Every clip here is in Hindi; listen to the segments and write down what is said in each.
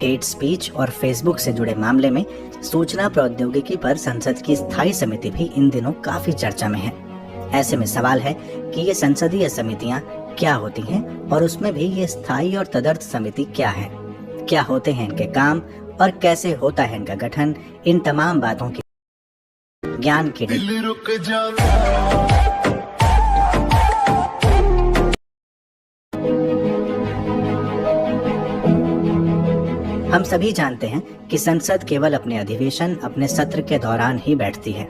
हेट स्पीच और फेसबुक से जुड़े मामले में सूचना प्रौद्योगिकी पर संसद की स्थायी समिति भी इन दिनों काफी चर्चा में है। ऐसे में सवाल है कि ये संसदीय समितियां क्या होती हैं और उसमें भी ये स्थायी और तदर्थ समिति क्या है, क्या होते हैं इनके काम और कैसे होता है इनका गठन। इन तमाम बातों की ज्ञान के हम सभी जानते हैं कि संसद केवल अपने अधिवेशन, अपने सत्र के दौरान ही बैठती है।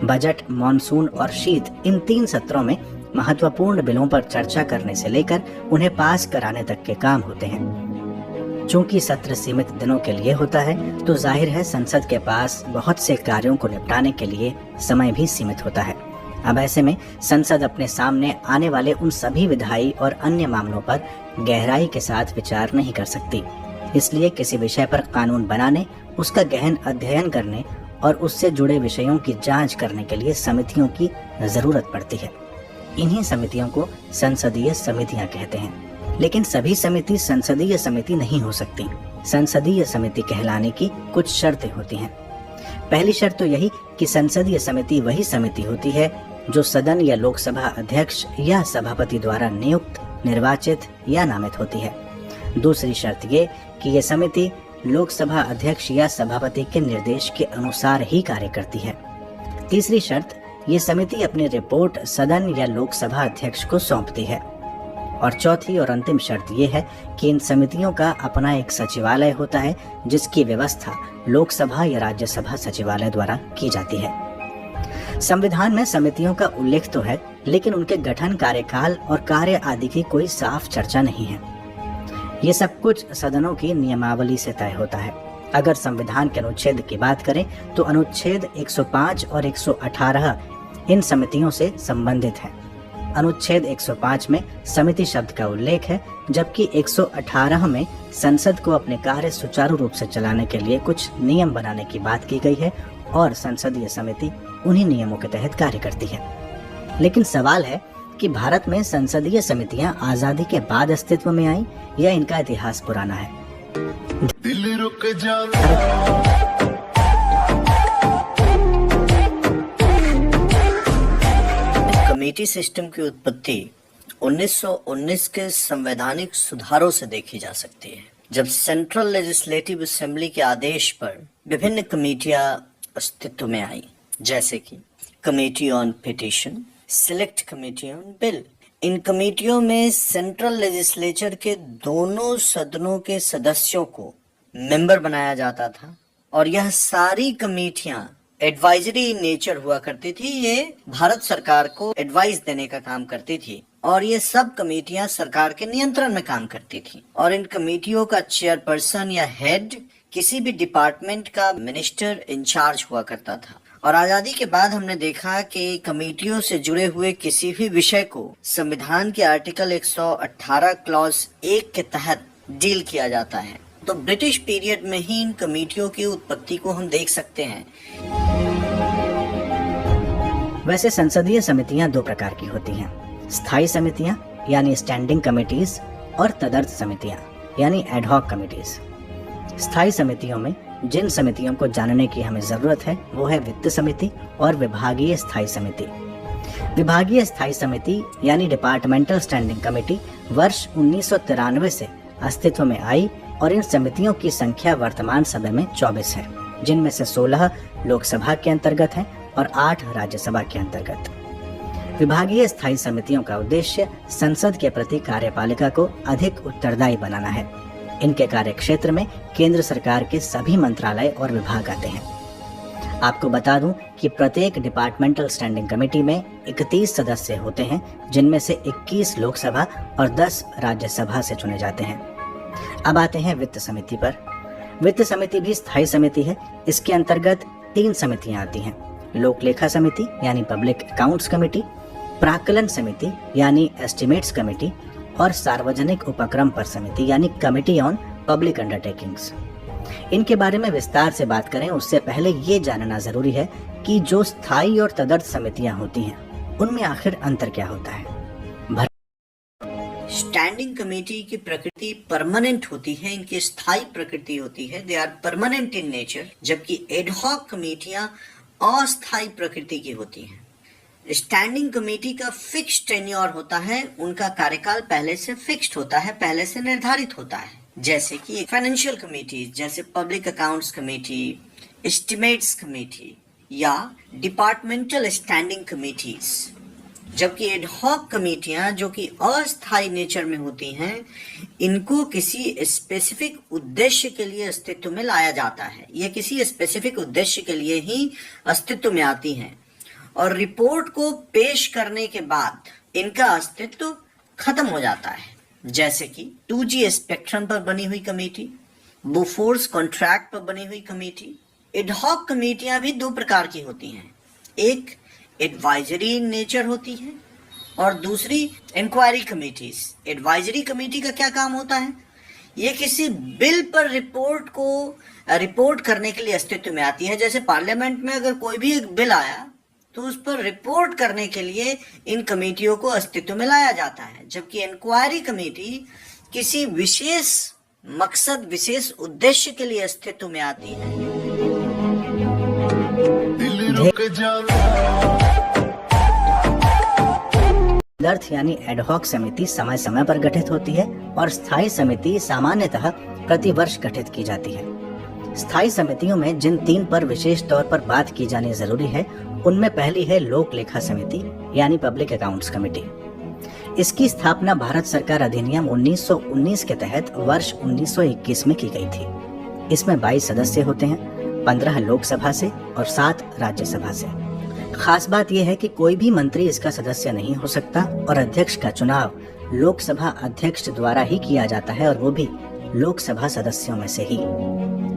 बजट, मॉनसून और शीत, इन 3 सत्रों में महत्वपूर्ण बिलों पर चर्चा करने से लेकर उन्हें पास कराने तक के काम होते हैं। चूंकि सत्र सीमित दिनों के लिए होता है, तो जाहिर है संसद के पास बहुत से कार्यों को निपटाने के लिए समय भी सीमित होता है। अब ऐसे में संसद अपने सामने आने वाले उन सभी विधायी और अन्य मामलों पर गहराई के साथ विचार नहीं कर सकती। इसलिए किसी विषय पर कानून बनाने, उसका गहन अध्ययन करने और उससे जुड़े विषयों की जांच करने के लिए समितियों की जरूरत पड़ती है। इन्हीं समितियों को संसदीय समितियां कहते हैं। लेकिन सभी समिति संसदीय समिति नहीं हो सकती। संसदीय समिति कहलाने की कुछ शर्तें होती हैं। पहली शर्त तो यही कि संसदीय समिति वही समिति होती है जो सदन या लोकसभा अध्यक्ष या सभापति द्वारा नियुक्त, निर्वाचित या नामित होती है। दूसरी शर्त ये कि ये समिति लोकसभा अध्यक्ष या सभापति के निर्देश के अनुसार ही कार्य करती है। तीसरी शर्त, ये समिति अपनी रिपोर्ट सदन या लोकसभा अध्यक्ष को सौंपती है। और चौथी और अंतिम शर्त ये है कि इन समितियों का अपना एक सचिवालय होता है, जिसकी व्यवस्था लोकसभा या राज्यसभा सचिवालय द्वारा की जाती है। संविधान में समितियों का उल्लेख तो है, लेकिन उनके गठन, कार्यकाल और कार्य आदि की कोई साफ चर्चा नहीं है। ये सब कुछ सदनों की नियमावली से तय होता है। अगर संविधान के अनुच्छेद की बात करें तो अनुच्छेद 105 और 118 इन समितियों से संबंधित है। अनुच्छेद 105 में समिति शब्द का उल्लेख है, जबकि 118 में संसद को अपने कार्य सुचारू रूप से चलाने के लिए कुछ नियम बनाने की बात की गई है और संसदीय समिति उन्हीं नियमों के तहत कार्य करती है। लेकिन सवाल है कि भारत में संसदीय समितियां आजादी के बाद अस्तित्व में आई या इनका इतिहास पुराना है। दिल रुक जाता। कमेटी सिस्टम की उत्पत्ति 1919 के संवैधानिक सुधारों से देखी जा सकती है, जब सेंट्रल लेजिस्लेटिव असेंबली के आदेश पर विभिन्न कमेटियां अस्तित्व में आई, जैसे कि committee on petition, select committee on bill. इन कमेटियों में सेंट्रल लेजिस्लेचर के दोनों सदनों के सदस्यों को मेंबर बनाया जाता था और यह सारी कमेटियां एडवाइजरी नेचर हुआ करती थी। ये भारत सरकार को एडवाइस देने का काम करती थी और ये सब कमेटियां सरकार के नियंत्रण में काम करती थी। और इन कमेटियों का चेयरपर्सन या हेड किसी भी डिपार्टमेंट का मिनिस्टर इंचार्ज हुआ करता था। और आजादी के बाद हमने देखा कि कमेटियों से जुड़े हुए किसी भी विषय को संविधान के आर्टिकल 118 क्लॉज 1 के तहत डील किया जाता है। तो ब्रिटिश पीरियड में ही इन कमेटियों की उत्पत्ति को हम देख सकते हैं। वैसे संसदीय समितियां 2 प्रकार की होती हैं, स्थायी समितियां यानी स्टैंडिंग कमेटीज और तदर्थ समितियां यानी एडहॉक कमेटीज। स्थायी समितियों में जिन समितियों को जानने की हमें जरूरत है वो है वित्त समिति और विभागीय स्थायी समिति। विभागीय स्थायी समिति यानी डिपार्टमेंटल स्टैंडिंग कमेटी वर्ष 1993 से अस्तित्व में आई और इन समितियों की संख्या वर्तमान समय में 24 है, जिनमें से 16 लोकसभा के अंतर्गत हैं और 8 राज्यसभा के अंतर्गत। विभागीय स्थायी समितियों का उद्देश्य संसद के प्रति कार्यपालिका को अधिक उत्तरदायी बनाना है। इनके कार्य क्षेत्र में केंद्र सरकार के सभी मंत्रालय और विभाग आते हैं। आपको बता दूं कि प्रत्येक डिपार्टमेंटल स्टैंडिंग कमेटी में 31 सदस्य होते हैं, जिनमें से 21 लोकसभा और 10 राज्यसभा से चुने जाते हैं। अब आते हैं वित्त समिति पर। वित्त समिति भी स्थायी समिति है। इसके अंतर्गत 3 समितियां आती हैं, लोक लेखा समिति यानी पब्लिक अकाउंट्स कमेटी, प्राक्कलन समिति यानी एस्टिमेट्स कमेटी और सार्वजनिक उपक्रम पर समिति यानी कमेटी ऑन पब्लिक अंडरटेकिंग्स। इनके बारे में विस्तार से बात करें उससे पहले ये जानना जरूरी है कि जो स्थायी और तदर्थ समितियां होती हैं उनमें आखिर अंतर क्या होता है। स्टैंडिंग कमेटी की प्रकृति परमानेंट होती है, इनकी स्थायी प्रकृति होती है, they are permanent in nature, जबकि एडहॉक कमेटियां अस्थायी प्रकृति की होती हैं। स्टैंडिंग कमेटी का फिक्स्ड टेन्योर होता है, उनका कार्यकाल पहले से फिक्स्ड होता है, पहले से निर्धारित होता है। जैसे कि फाइनेंशियल कमेटी, जैसे public accounts committee, estimates committee या डिपार्टमेंटल स्टैंडिंग कमेटीज। जबकि एडहॉक कमेटियां जो कि अस्थायी नेचर में होती हैं, इनको किसी स्पेसिफिक उद्देश्य के लिए अस्तित्व में लाया जाता है। ये किसी स्पेसिफिक उद्देश्य के लिए ही अस्तित्व में आती हैं और रिपोर्ट को पेश करने के बाद इनका अस्तित्व खत्म हो जाता है। जैसे कि 2G स्पेक्ट्रम पर बनी हुई कमेटी, बोफोर्स कॉन्ट्रैक्ट पर बनी हुई कमेटी। एडहॉक कमेटियां भी दो प्रकार की होती हैं, एक एडवाइजरी इन नेचर होती है और दूसरी इंक्वायरी कमेटीज। एडवाइजरी कमेटी का क्या काम होता है? ये किसी बिल पर रिपोर्ट करने के लिए अस्तित्व में आती है। जैसे पार्लियामेंट में अगर कोई भी एक बिल आया तो उस पर रिपोर्ट करने के लिए इन कमेटियों को अस्तित्व में लाया जाता है। जबकि इंक्वायरी कमेटी किसी विशेष मकसद, विशेष उद्देश्य के लिए अस्तित्व में आती है। दिल रुक जावे अर्थ यानी एडहॉक समिति समय समय पर गठित होती है और स्थायी समिति सामान्यतः प्रतिवर्ष गठित की जाती है। स्थायी समितियों में जिन 3 पर विशेष तौर पर बात की जानी जरूरी है, उनमें पहली है लोक लेखा समिति यानी पब्लिक अकाउंट्स कमेटी। इसकी स्थापना भारत सरकार अधिनियम 1919 के तहत वर्ष 1921 में की गई थी। इसमें 22 सदस्य होते हैं, 15 लोकसभा से और 7 राज्यसभा से। खास बात यह है कि कोई भी मंत्री इसका सदस्य नहीं हो सकता और अध्यक्ष का चुनाव लोकसभा अध्यक्ष द्वारा ही किया जाता है और वो भी लोकसभा सदस्यों में से ही।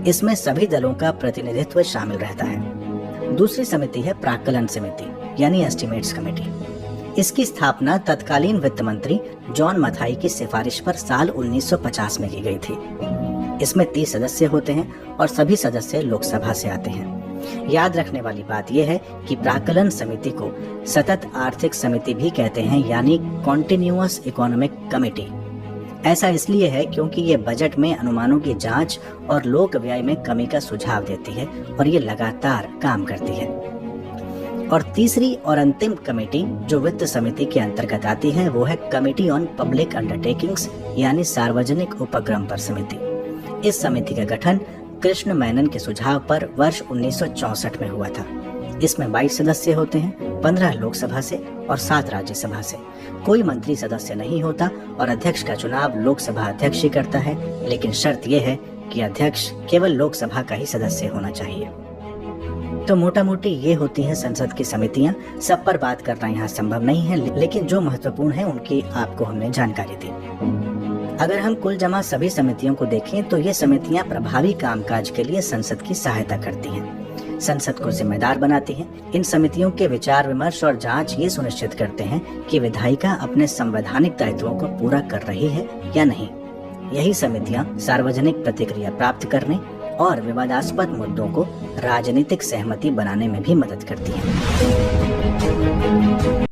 इसमें सभी दलों का प्रतिनिधित्व शामिल रहता है। दूसरी समिति है प्राक्कलन समिति यानी एस्टिमेट्स कमेटी। इसकी स्थापना तत्कालीन वित्त मंत्री जॉन मथाई की सिफारिश पर साल 1950 में की गई थी। इसमें 30 सदस्य होते हैं और सभी सदस्य लोकसभा से आते हैं। याद रखने वाली बात यह है कि प्राक्कलन समिति को सतत आर्थिक समिति भी कहते हैं यानी कॉन्टिन्यूअस इकोनॉमिक कमेटी। ऐसा इसलिए है क्योंकि ये बजट में अनुमानों की जांच और लोक व्यय में कमी का सुझाव देती है और ये लगातार काम करती है। और तीसरी और अंतिम कमेटी जो वित्त समिति के अंतर्गत आती है वो है कमेटी ऑन पब्लिक अंडरटेकिंग्स यानी सार्वजनिक उपक्रम पर समिति। इस समिति का गठन कृष्ण मेनन के सुझाव पर वर्ष 1964 में हुआ था। इसमें 22 सदस्य होते हैं, 15 लोकसभा से और 7 राज्यसभा से। कोई मंत्री सदस्य नहीं होता और अध्यक्ष का चुनाव लोकसभा अध्यक्ष ही करता है, लेकिन शर्त यह है कि अध्यक्ष केवल लोकसभा का ही सदस्य होना चाहिए। तो मोटा मोटी ये होती है संसद की समितियां। सब पर बात करना यहाँ संभव नहीं है, लेकिन जो महत्वपूर्ण है उनकी आपको हमने जानकारी दी। अगर हम कुल जमा सभी समितियों को देखें तो ये समितियां प्रभावी कामकाज के लिए संसद की सहायता करती हैं, संसद को जिम्मेदार बनाती हैं। इन समितियों के विचार विमर्श और जांच ये सुनिश्चित करते हैं कि विधायिका अपने संवैधानिक दायित्वों को पूरा कर रही है या नहीं। यही समितियां सार्वजनिक प्रतिक्रिया प्राप्त करने और विवादास्पद मुद्दों को राजनीतिक सहमति बनाने में भी मदद करती हैं।